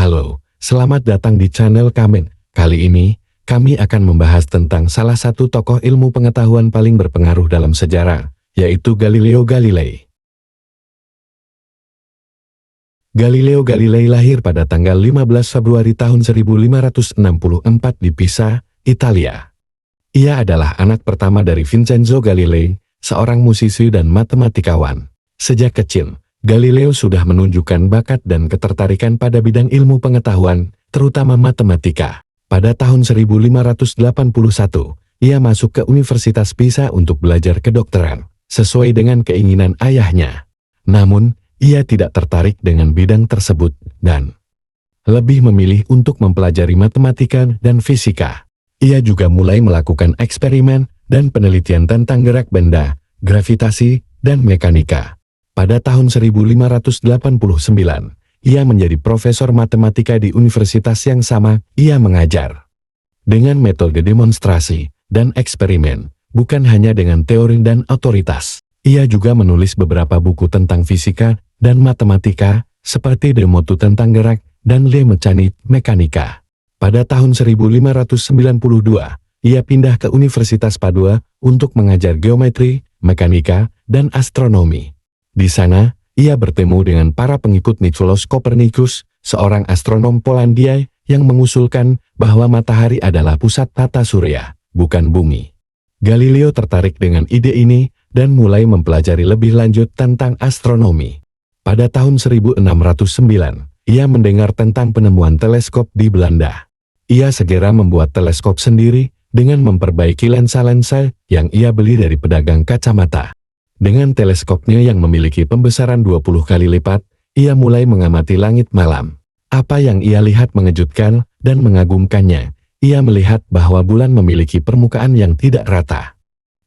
Halo, selamat datang di channel kami. Kali ini, kami akan membahas tentang salah satu tokoh ilmu pengetahuan paling berpengaruh dalam sejarah, yaitu Galileo Galilei. Galileo Galilei lahir pada tanggal 15 Februari tahun 1564 di Pisa, Italia. Ia adalah anak pertama dari Vincenzo Galilei, seorang musisi dan matematikawan. Sejak kecil, Galileo sudah menunjukkan bakat dan ketertarikan pada bidang ilmu pengetahuan, terutama matematika. Pada tahun 1581, ia masuk ke Universitas Pisa untuk belajar kedokteran, sesuai dengan keinginan ayahnya. Namun, ia tidak tertarik dengan bidang tersebut, dan lebih memilih untuk mempelajari matematika dan fisika. Ia juga mulai melakukan eksperimen dan penelitian tentang gerak benda, gravitasi, dan mekanika. Pada tahun 1589, ia menjadi profesor matematika di universitas yang sama. Ia mengajar dengan metode demonstrasi dan eksperimen, bukan hanya dengan teori dan otoritas. Ia juga menulis beberapa buku tentang fisika dan matematika, seperti De Motu tentang gerak dan Le Mécanique mekanika. Pada tahun 1592, ia pindah ke Universitas Padua untuk mengajar geometri, mekanika, dan astronomi. Di sana, ia bertemu dengan para pengikut Nicolaus Copernicus, seorang astronom Polandia yang mengusulkan bahwa matahari adalah pusat tata surya, bukan bumi. Galileo tertarik dengan ide ini dan mulai mempelajari lebih lanjut tentang astronomi. Pada tahun 1609, ia mendengar tentang penemuan teleskop di Belanda. Ia segera membuat teleskop sendiri dengan memperbaiki lensa-lensa yang ia beli dari pedagang kacamata. Dengan teleskopnya yang memiliki pembesaran 20 kali lipat, ia mulai mengamati langit malam. Apa yang ia lihat mengejutkan dan mengagumkannya. Ia melihat bahwa bulan memiliki permukaan yang tidak rata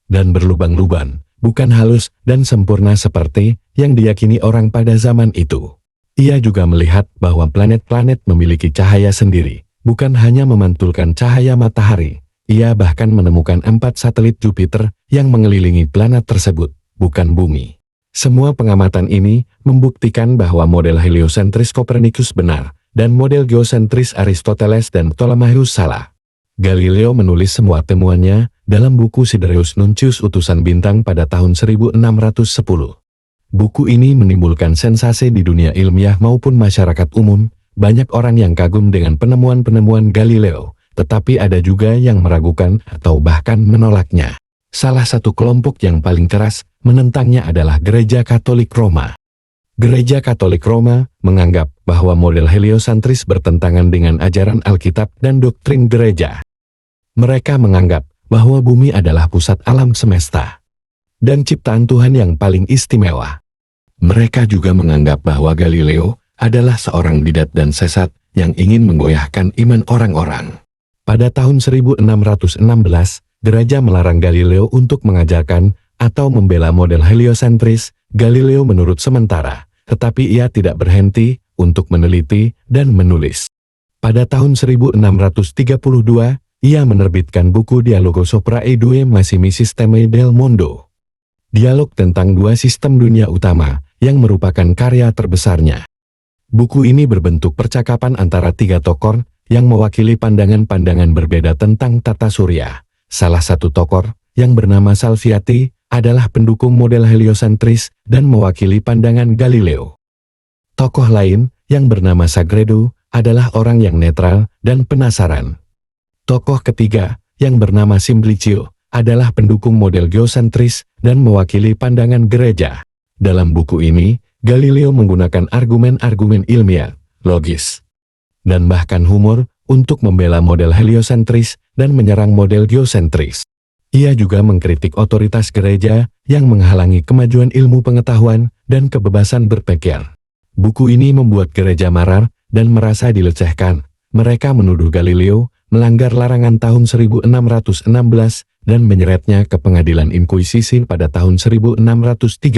dan berlubang-lubang, bukan halus dan sempurna seperti yang diyakini orang pada zaman itu. Ia juga melihat bahwa planet-planet memiliki cahaya sendiri, bukan hanya memantulkan cahaya matahari. Ia bahkan menemukan 4 satelit Jupiter yang mengelilingi planet tersebut, bukan bumi. Semua pengamatan ini membuktikan bahwa model heliosentris Copernicus benar, dan model geosentris Aristoteles dan Ptolemaios salah. Galileo menulis semua temuannya dalam buku Sidereus Nuncius Utusan Bintang pada tahun 1610. Buku ini menimbulkan sensasi di dunia ilmiah maupun masyarakat umum. Banyak orang yang kagum dengan penemuan-penemuan Galileo, tetapi ada juga yang meragukan atau bahkan menolaknya. Salah satu kelompok yang paling keras menentangnya adalah Gereja Katolik Roma. Gereja Katolik Roma menganggap bahwa model heliosentris bertentangan dengan ajaran Alkitab dan doktrin gereja. Mereka menganggap bahwa bumi adalah pusat alam semesta dan ciptaan Tuhan yang paling istimewa. Mereka juga menganggap bahwa Galileo adalah seorang bidat dan sesat yang ingin menggoyahkan iman orang-orang. Pada tahun 1616, gereja melarang Galileo untuk mengajarkan atau membela model heliosentris. Galileo menurut sementara, tetapi ia tidak berhenti untuk meneliti dan menulis. Pada tahun 1632, ia menerbitkan buku Dialogo sopra i due massimi sistemi del mondo. Dialog tentang dua sistem dunia utama, yang merupakan karya terbesarnya. Buku ini berbentuk percakapan antara 3 tokoh yang mewakili pandangan-pandangan berbeda tentang tata surya. Salah satu tokoh, yang bernama Salviati, adalah pendukung model heliosentris dan mewakili pandangan Galileo. Tokoh lain, yang bernama Sagredo, adalah orang yang netral dan penasaran. Tokoh ketiga, yang bernama Simplicio, adalah pendukung model geosentris dan mewakili pandangan gereja. Dalam buku ini, Galileo menggunakan argumen-argumen ilmiah, logis, dan bahkan humor untuk membela model heliosentris dan menyerang model geosentris. Ia juga mengkritik otoritas gereja yang menghalangi kemajuan ilmu pengetahuan dan kebebasan berpikir. Buku ini membuat gereja marah dan merasa dilecehkan. Mereka menuduh Galileo melanggar larangan tahun 1616 dan menyeretnya ke pengadilan inkuisisi pada tahun 1633.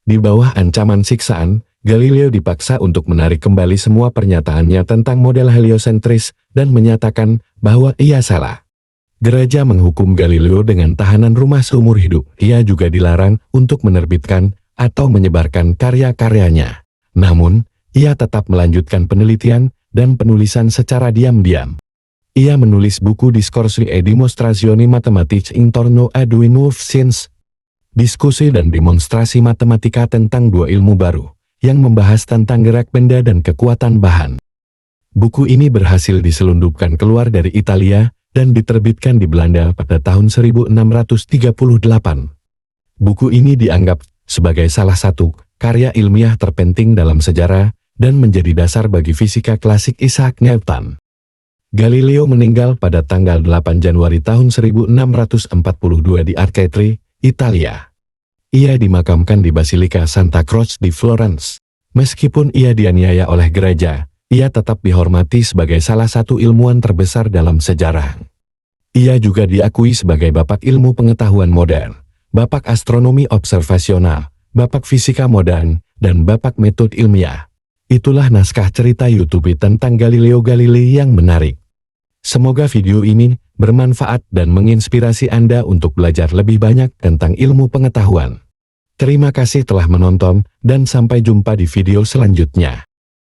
Di bawah ancaman siksaan, Galileo dipaksa untuk menarik kembali semua pernyataannya tentang model heliosentris dan menyatakan bahwa ia salah. Gereja menghukum Galileo dengan tahanan rumah seumur hidup. Ia juga dilarang untuk menerbitkan atau menyebarkan karya-karyanya. Namun, ia tetap melanjutkan penelitian dan penulisan secara diam-diam. Ia menulis buku Discorsi e Dimostrazioni Matematiche intorno a due nuove scienze, diskusi dan demonstrasi matematika tentang dua ilmu baru, yang membahas tentang gerak benda dan kekuatan bahan. Buku ini berhasil diselundupkan keluar dari Italia dan diterbitkan di Belanda pada tahun 1638. Buku ini dianggap sebagai salah satu karya ilmiah terpenting dalam sejarah dan menjadi dasar bagi fisika klasik Isaac Newton. Galileo meninggal pada tanggal 8 Januari tahun 1642 di Arcetri, Italia. Ia dimakamkan di Basilika Santa Croce di Florence. Meskipun ia dianiaya oleh gereja, ia tetap dihormati sebagai salah satu ilmuwan terbesar dalam sejarah. Ia juga diakui sebagai bapak ilmu pengetahuan modern, bapak astronomi observasional, bapak fisika modern, dan bapak metode ilmiah. Itulah naskah cerita YouTube tentang Galileo Galilei yang menarik. Semoga video ini bermanfaat dan menginspirasi Anda untuk belajar lebih banyak tentang ilmu pengetahuan. Terima kasih telah menonton dan sampai jumpa di video selanjutnya.